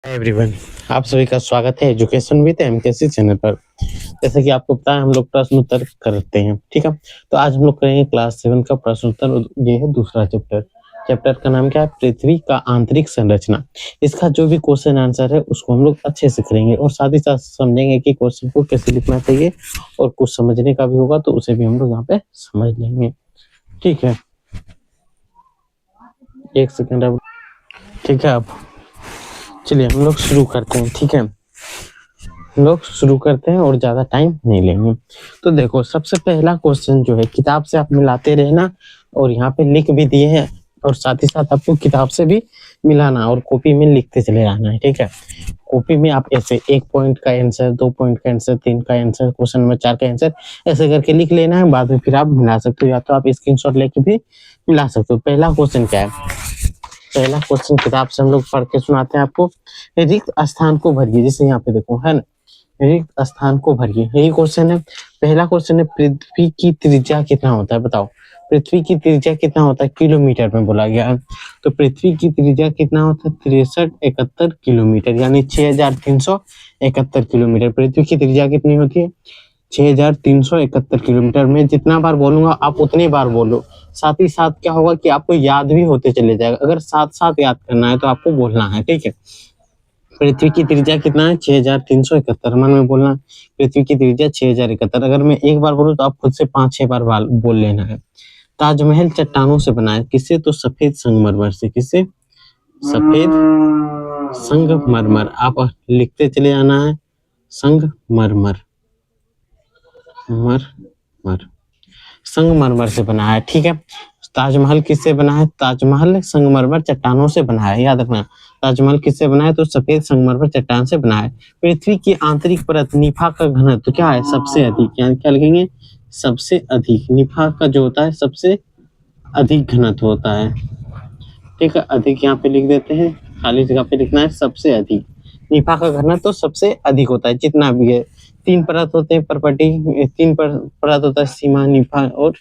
Everyone, आप सभी का स्वागत है एजुकेशन विद एमकेसी चैनल पर। जैसे कि आपको पता है हम लोग प्रश्न उत्तर करते हैं, ठीक है। तो आज हम लोग करेंगे क्लास 7 का प्रश्न उत्तर। ये है दूसरा चैप्टर। चैप्टर का नाम क्या है? पृथ्वी का आंतरिक संरचना। इसका जो भी क्वेश्चन आंसर है उसको हम लोग अच्छे से करेंगे और साथ ही साथ समझेंगे कि क्वेश्चन को कैसे लिखना चाहिए, और कुछ समझने का भी होगा तो उसे भी हम लोग यहाँ पे समझ लेंगे, ठीक है। एक सेकेंड अब, ठीक है। अब चलिए हम लोग शुरू करते हैं, ठीक है। हम लोग शुरू करते हैं और ज्यादा टाइम नहीं लेंगे। तो देखो, सबसे पहला क्वेश्चन जो है, किताब से आप मिलाते रहना और यहाँ पे लिख भी दिए हैं, और साथ ही साथ आपको किताब से भी मिलाना और कॉपी में लिखते चले जाना है, ठीक है। कॉपी में आप ऐसे 1 पॉइंट का आंसर, 2 पॉइंट का आंसर, 3 का आंसर, क्वेश्चन नंबर 4 का आंसर ऐसे करके लिख लेना है। बाद में फिर आप मिला सकते हो, या तो आप स्क्रीनशॉट लेके भी मिला सकते हो। पहला क्वेश्चन क्या है? पहला क्वेश्चन किताब से हम लोग पढ़ के सुनाते हैं आपको। रिक्त स्थान को भरिए, जैसे यहाँ पे देखो है ना, रिक्त स्थान को भरिए, यही क्वेश्चन है। पहला क्वेश्चन है, पृथ्वी की त्रिज्या कितना होता है? बताओ, पृथ्वी की त्रिज्या कितना होता है? किलोमीटर में बोला गया है। तो पृथ्वी की त्रिज्या कितना होता है? 6371 किलोमीटर, यानी 6371 किलोमीटर। पृथ्वी की त्रिज्या कितनी होती है? 6371 किलोमीटर। में जितना बार बोलूंगा आप उतनी बार बोलो। साथ ही साथ क्या होगा कि आपको याद भी होते चले जाएगा। अगर साथ साथ याद करना है तो आपको बोलना है, ठीक है। पृथ्वी की त्रिज्या कितना है? 6371। मन में बोलना, पृथ्वी की त्रिज्या 6071। अगर मैं एक बार बोलूं तो आप खुद से 5-6 बार बोल लेना है। ताजमहल चट्टानों से बना है, किससे? तो सफेद संगमरमर से। किससे? सफेद संगमरमर। आप लिखते चले जाना है, संगमरमर, मर संगमरमर से बना है, ठीक है। ताजमहल किससे बना है? ताजमहल संगमरमर चट्टानों से बना है, याद रखना। ताजमहल किससे बना है? तो सफेद संगमरमर चट्टान से बना है। पृथ्वी की आंतरिक परत निफा का घनत्व क्या है? सबसे अधिक, यानी क्या लिखेंगे? सबसे अधिक। निफा का जो होता है सबसे अधिक घनत्व होता है, ठीक है। अधिक यहाँ पे लिख देते हैं, खाली जगह पे लिखना है सबसे अधिक। निफा का घनत्व तो सबसे अधिक होता है, जितना भी है। 3 परत होते हैं प्रॉपर्टी, 3 परत होता है, सीमा, निफा और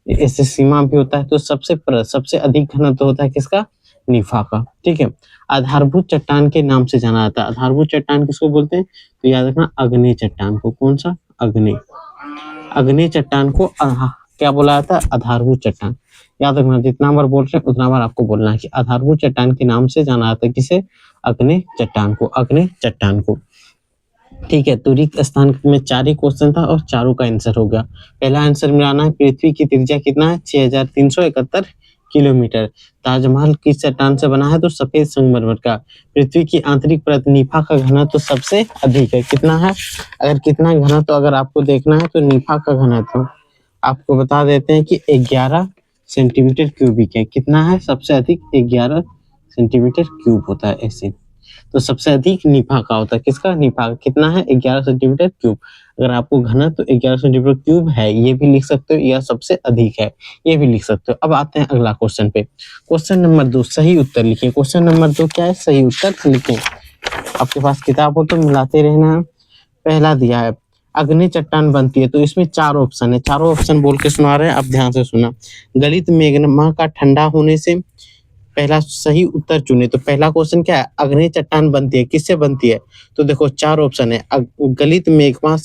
ऐसे सीमा भी होता है। तो सबसे अधिक घनत्व होता है किसका? निफा का, ठीक है। आधारभूत चट्टान के नाम से जाना जाता है। आधारभूत चट्टान किसको बोलते हैं? तो याद रखना, अग्नेय चट्टान को। कौन सा? अग्नेय चट्टान को क्या बोला जाता है? आधारभूत चट्टान। याद रखना, जितना बार बोल रहे हैं उतना बार आपको बोलना है कि आधारभूत चट्टान के नाम से जाना जाता है। किसे? अग्नेय चट्टान को, अग्नेय चट्टान को, ठीक है। तो रिक्त स्थान में 4 ही क्वेश्चन था और चारों का आंसर हो गया। पहला आंसर मिलाना है, पृथ्वी की त्रिज्या कितना है? 6371 किलोमीटर। ताजमहल किस चट्टान से बना है? तो सफेद संगमरमर का। पृथ्वी की आंतरिक परत निफा का घनत्व तो सबसे अधिक है, कितना है? अगर कितना घनत्व अगर आपको देखना है तो निफा का घनत्व आपको बता देते हैं कि 11 सेंटीमीटर क्यूबिक है। कितना है? सबसे अधिक 11 सेंटीमीटर क्यूब होता है ऐसे। तो सबसे अधिक निफा का होता है। किसका? निफा का। कितना है? 11 सेंटीमीटर क्यूब। अगर आपको घनत्व तो 11 सेंटीमीटर क्यूब है, ये भी लिख सकते हो, या सबसे अधिक है, ये भी लिख सकते हो। अब आते हैं अगला क्वेश्चन पे। क्वेश्चन नंबर 2, सही उत्तर लिखिए। क्वेश्चन नंबर 2 क्या है? सही उत्तर लिखें। आपके पास किताब हो तो मिलाते रहना है। पहला दिया है, अग्नि चट्टान बनती है। तो इसमें 4 ऑप्शन है, चारों ऑप्शन बोल के सुना रहे हैं, आप ध्यान से सुना। गलित मैग्मा का ठंडा होने से, पहला सही उत्तर चुने। तो पहला क्वेश्चन क्या है? अग्नि चट्टान बनती है, किससे बनती है? तो देखो 4 ऑप्शन है। गलित मैग्मा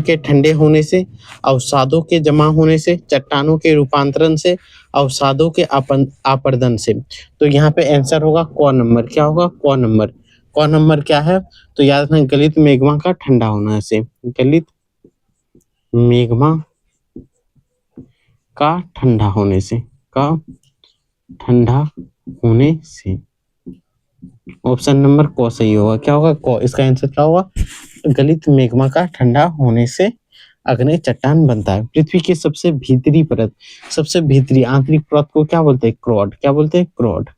के ठंडे होने से, अवसादों के जमा होने से, चट्टानों के रूपांतरण से, अवसादों के आपर्दन से। तो यहाँ पे आंसर होगा क नंबर। क्या होगा? क नंबर। क नंबर क्या है? तो याद रखना, गलित मैग्मा का ठंडा होने से। गलित मैग्मा का ठंडा होने से, का ठंडा होने से। ऑप्शन नंबर क सही होगा। क्या होगा? क। इसका आंसर क्या होगा? गलित मैग्मा का ठंडा होने से अग्नि चट्टान बनता है। पृथ्वी की सबसे भीतरी परत, सबसे भीतरी आंतरिक परत को क्या बोलते हैं? क्रॉड। क्या बोलते हैं? क्रॉड।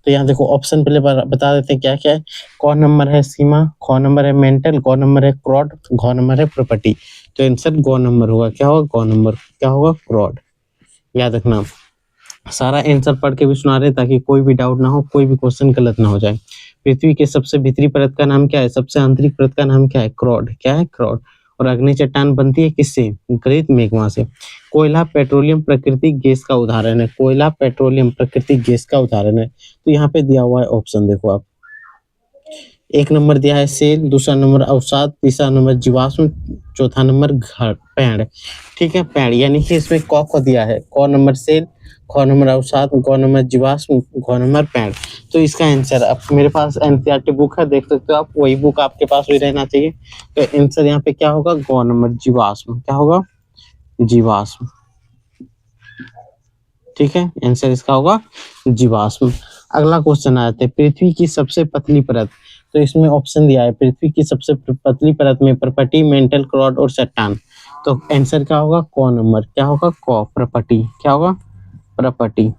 तो यहाँ देखो ऑप्शन पहले बता देते हैं क्या क्या है। क नंबर है सीमा, ख नंबर है मेंटल, ग नंबर है क्रॉड, घ नंबर है प्रॉपर्टी। तो आंसर ग नंबर होगा। क्या होगा? ग नंबर। क्या होगा? क्रॉड। याद रखना, सारा आंसर पढ़ के भी सुना रहे ताकि कोई भी डाउट ना हो, कोई भी क्वेश्चन गलत ना हो जाए। पृथ्वी के सबसे भीतरी परत का नाम क्या है? सबसे आंतरिक परत का नाम क्या है? क्रॉड। क्या है? क्रॉड। और अग्नि चट्टान बनती है किससे? गलित मैग्मा से। कोयला पेट्रोलियम प्राकृतिक गैस का उदाहरण है। कोयला पेट्रोलियम प्राकृतिक गैस का उदाहरण है। तो यहाँ पे दिया हुआ है ऑप्शन, देखो आप, एक नंबर दिया है सेल, दूसरा नंबर अवसाद, तीसरा नंबर जीवाश्म, चौथा नंबर घर पेड़। ठीक है, पेड़ यानी कि इसमें क को दिया है, क नंबर सेल, ख नंबर अवसाद, ग नंबर जीवाश्म, घ नंबर पेड़। तो इसका आंसर अब मेरे पास एनसीईआरटी बुक है, देख सकते हो आप, वही बुक आपके पास भी रहना चाहिए। तो आंसर यहाँ पे क्या होगा, ग नंबर जीवाश्म। क्या होगा, जीवाश्म। ठीक है, आंसर इसका होगा जीवाश्म। अगला क्वेश्चन आते हैं, पृथ्वी की सबसे पतली परत। तो इसमें ऑप्शन दिया है, पृथ्वी की सबसे पतली परत में प्रपटी, मेंटल क्लॉड और चट्टान। तो आंसर क्या होगा, क नंबर। क्या होगा, क, प्रपटी। क्या होगा, प्रपटी।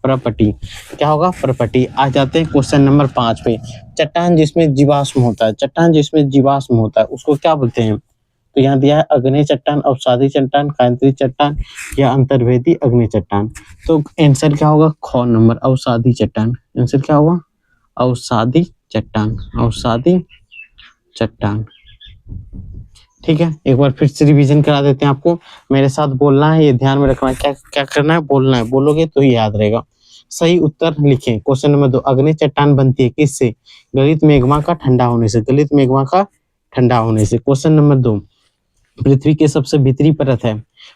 प्रपटी क्या होगा, प्रपटी। आ जाते हैं क्वेश्चन नंबर 5 पे। चट्टान जिसमें जीवाश्म होता है, चट्टान जिसमें जीवाश्म होता है उसको क्या बोलते हैं। तो यहाँ दिया है अग्नि चट्टान, अवसादी चट्टान, कांति चट्टान या अंतर्वेदी अग्नि चट्टान। तो आंसर क्या होगा, ख नंबर, अवसादी चट्टान। आंसर क्या होगा, अवसादी चट्टान। अवसादी चट्टान। ठीक है, एक बार फिर से रिवीजन करा देते हैं आपको। मेरे साथ बोलना है, ये ध्यान में रखना है, क्या क्या करना है, बोलना है, बोलोगे तो ही याद रहेगा। सही उत्तर लिखें। क्वेश्चन नंबर 2, अग्नि चट्टान बनती है किससे, गलित मैग्मा का ठंडा होने से। गलित मैग्मा का ठंडा होने से। क्वेश्चन नंबर 2, पृथ्वी के सबसे भीतरी परत है,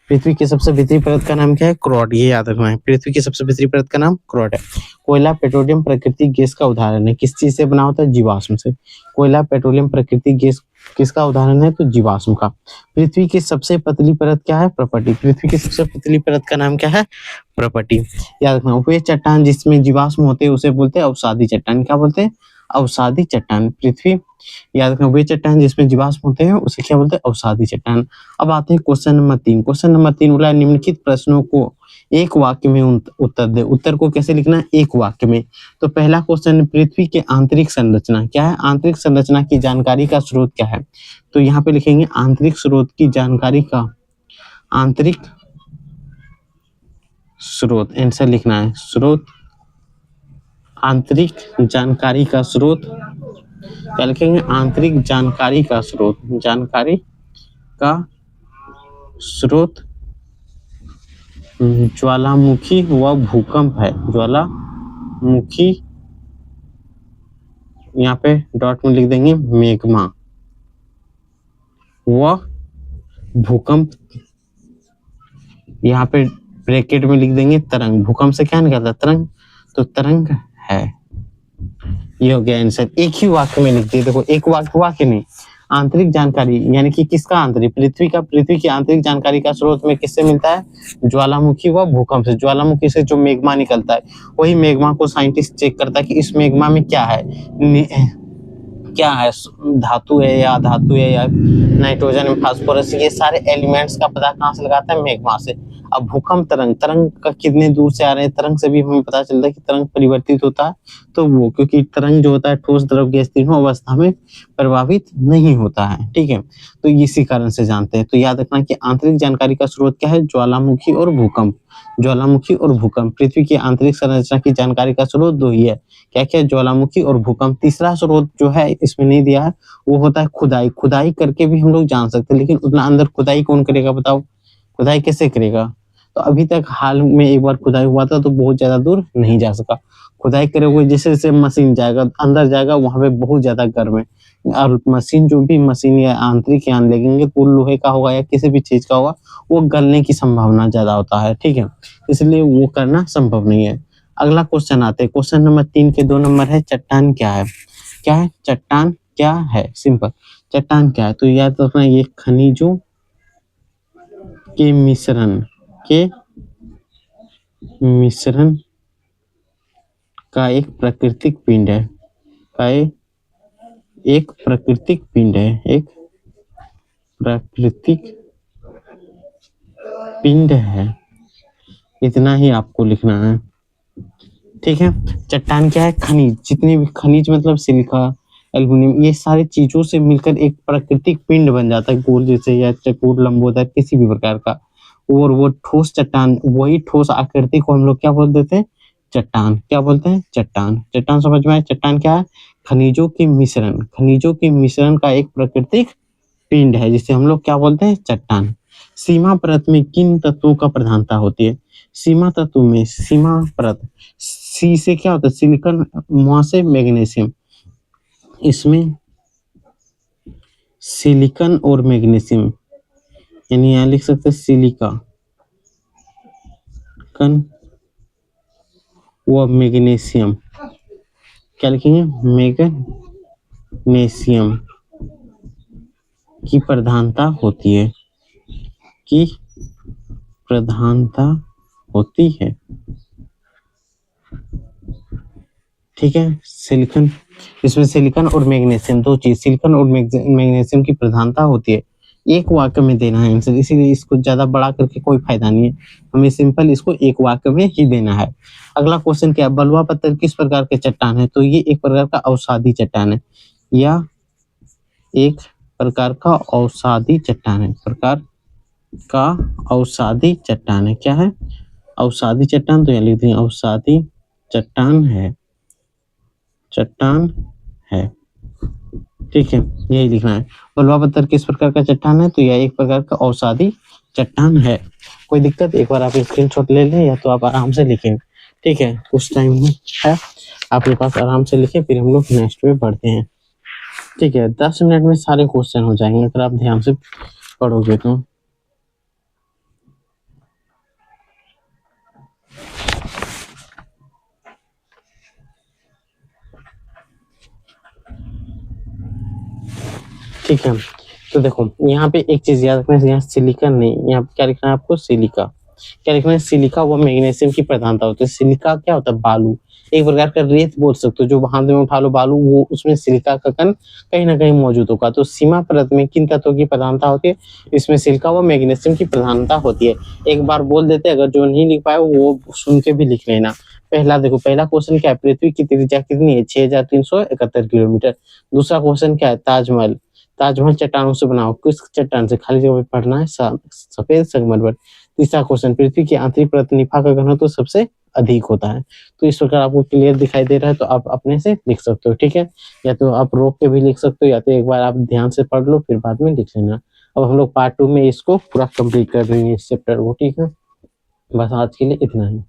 पृथ्वी की सबसे भीतरी परत का नाम क्या है, क्रॉड। ये याद रखना है, पृथ्वी की सबसे भीतरी परत का नाम क्रॉड है। कोयला पेट्रोलियम प्राकृतिक गैस का उदाहरण है, किस चीज से बना होता है, जीवाश्म से। कोयला पेट्रोलियम प्राकृतिक गैस किसका उदाहरण है, तो जीवाश्म का। पृथ्वी की सबसे पतली परत क्या है, प्रपटी। पृथ्वी की सबसे पतली परत का नाम क्या है, प्रपटी। याद रखना, वे चट्टान जिसमें जीवाश्म होते हैं उसे बोलते हैं अवसादी चट्टान। क्या बोलते हैं, अवसादी चट्टान। पृथ्वी, याद रखना, वे चट्टान जिसमें जीवाश्म होते हैं उसे क्या बोलते हैं, अवसादी चट्टान। अब आते हैं क्वेश्चन नंबर 3। क्वेश्चन नंबर 3 बोला निम्नलिखित प्रश्नों को एक वाक्य में उत्तर दे। उत्तर को कैसे लिखना है, एक वाक्य में। तो पहला क्वेश्चन, पृथ्वी के आंतरिक संरचना क्या है, आंतरिक संरचना की जानकारी का स्रोत क्या है। तो यहाँ पे लिखेंगे आंतरिक स्रोत की जानकारी का, आंतरिक स्रोत। आंसर लिखना है स्रोत, आंतरिक जानकारी का स्रोत। क्या लिखेंगे, आंतरिक जानकारी का स्रोत। जानकारी का स्रोत ज्वालामुखी व भूकंप है। ज्वालामुखी, यहाँ पे डॉट में लिख देंगे मैग्मा, व भूकंप, यहाँ पे ब्रैकेट में लिख देंगे तरंग। भूकंप से क्या निकलता है, तरंग। तो तरंग है। ये हो गया आंसर। एक ही वाक्य में लिख दिए, देखो एक वाक्य नहीं। आंतरिक जानकारी यानी कि किसका, आंतरिक, पृथ्वी का, पृथ्वी की आंतरिक जानकारी का स्रोत में किससे मिलता है, ज्वालामुखी व भूकंप से। ज्वालामुखी से जो मैग्मा निकलता है, वही मैग्मा को साइंटिस्ट चेक करता है कि इस मैग्मा में क्या है, क्या है, धातु है या अधातु है या नाइट्रोजन, फास्फोरस, ये सारे एलिमेंट्स का पता कहाँ से लगाता है, मैग्मा से। अब भूकंप तरंग, तरंग का कितने दूर से आ रहे हैं, तरंग से भी हमें पता चलता है कि तरंग परिवर्तित होता है। तो वो, क्योंकि तरंग जो होता है ठोस द्रव गैस तीनों अवस्था में प्रभावित नहीं होता है। ठीक है, तो इसी कारण से जानते हैं। तो याद रखना कि आंतरिक जानकारी का स्रोत क्या है, ज्वालामुखी और भूकंप। ज्वालामुखी और भूकंप, पृथ्वी की आंतरिक संरचना की जानकारी का स्रोत दो ही है, क्या क्या, ज्वालामुखी और भूकंप। तीसरा स्रोत जो है इसमें नहीं दिया है, वो होता है खुदाई। खुदाई करके भी हम लोग जान सकते हैं, लेकिन उतना अंदर खुदाई कौन करेगा, बताओ, खुदाई कैसे करेगा। तो अभी तक हाल में एक बार खुदाई हुआ था, तो बहुत ज्यादा दूर नहीं जा सका। खुदाई करे हुए जैसे जैसे मशीन जाएगा अंदर जाएगा, वहां पे बहुत ज्यादा गर्म है, और मशीन जो भी मशीन या आंतरिक यान लगेंगे तो लोहे का होगा या किसी भी चीज का होगा, वो गलने की संभावना ज्यादा होता है। ठीक है, इसलिए वो करना संभव नहीं है। अगला क्वेश्चन आते हैं, क्वेश्चन नंबर 3 के 2 नंबर है, चट्टान क्या है। क्या है, चट्टान क्या है, सिंपल, चट्टान क्या है। तो याद रखना, ये खनिजों के मिश्रण का एक प्राकृतिक पिंड है, एक प्राकृतिक पिंड है, एक प्राकृतिक पिंड है। इतना ही आपको लिखना है। ठीक है, चट्टान क्या है, खनिज, जितने भी खनिज मतलब सिलिका, एल्युमिनियम, ये सारी चीजों से मिलकर एक प्राकृतिक पिंड बन जाता है, गोल जैसे या चकोर, लंबोदर, किसी भी प्रकार का। और वो ठोस चट्टान, वही ठोस आकृति को हम लोग क्या बोल देते हैं, चट्टान। क्या बोलते हैं, चट्टान। चट्टान समझ में आए, चट्टान क्या है, खनिजों के मिश्रण, खनिजों के मिश्रण का एक प्राकृतिक पिंड है, जिसे हम लोग क्या बोलते हैं, चट्टान। सीमा परत में किन तत्वों का प्रधानता होती है। सीमा तत्व में, सीमा परत, सी से क्या होता है, सिलिकॉन, मुआ से मैग्नीशियम। इसमें सिलिकॉन और मैग्नीशियम, यानी यहाँ लिख सकते हैं सिलिका कन व मैग्नीशियम, क्या लिखेंगे, मैग्नीशियम की प्रधानता होती है, की प्रधानता होती है। ठीक है, सिलिकॉन, इसमें सिलिकॉन और मैग्नीशियम दो चीज, सिलिकॉन और मैग्नीशियम की प्रधानता होती है। एक वाक्य में देना है आंसर, इसीलिए इसको ज्यादा बड़ा करके कोई फायदा नहीं है, हमें सिंपल इसको एक वाक्य में ही देना है। अगला क्वेश्चन क्या है, बलुआ पत्थर किस प्रकार के चट्टान है, तो ये एक प्रकार का अवसादी चट्टान है, या एक प्रकार का अवसादी चट्टान है, प्रकार का अवसादी चट्टान है, क्या है, अवसादी चट्टान, तो यहाँ लिख दें अवसादी चट्टान है, चट्टान है। ठीक है, यही लिखना है। बलुआ पत्थर किस प्रकार का चट्टान है, तो यह एक प्रकार का अवसादी चट्टान है। कोई दिक्कत, एक बार आप स्क्रीनशॉट ले लें या तो आप आराम से लिखें। ठीक है, कुछ टाइम है आपके पास, आराम से लिखें, फिर हम लोग नेक्स्ट पे बढ़ते हैं। ठीक है, 10 मिनट में सारे क्वेश्चन हो जाएंगे अगर आप ध्यान से पढ़ोगे तो। ठीक है, तो देखो यहाँ पे एक चीज याद रखना है, यहाँ सिलिकॉन नहीं, यहाँ पे क्या लिखना है आपको, सिलिका, क्या लिखना है, सिलिका व मैग्नीशियम की प्रधानता होती है। सिलिका क्या होता है, बालू, एक प्रकार का रेत बोल सकते हो, जो हाथ में उठा लो बालू, वो उसमें सिलिका का कण कहीं ना कहीं मौजूद होगा। तो सीमा परत में किन तत्वों की प्रधानता होती है, इसमें सिलिका व मैग्नीशियम की प्रधानता होती है। एक बार बोल देते, अगर जो नहीं लिख पाए वो सुन के भी लिख लेना। पहला देखो, पहला क्वेश्चन क्या है, पृथ्वी की त्रिज्या कितनी है, 6371 किलोमीटर। दूसरा क्वेश्चन क्या है, ताजमहल, ताजमहल चट्टानों से बना हो, किस चट्टान से, खाली जगह पे पढ़ना है, सफेद संगमरमर। तीसरा क्वेश्चन, पृथ्वी की आंतरिक परत निफा का घनत्व तो सबसे अधिक होता है। तो इस प्रकार आपको क्लियर दिखाई दे रहा है, तो आप अपने से लिख सकते हो। ठीक है, या तो आप रोक के भी लिख सकते हो, या तो एक बार आप ध्यान से पढ़ लो, फिर बाद में लिख लेना। अब हम लोग पार्ट 2 में इसको पूरा कंप्लीट कर देंगे इस चैप्टर को। ठीक है, बस आज के लिए इतना ही।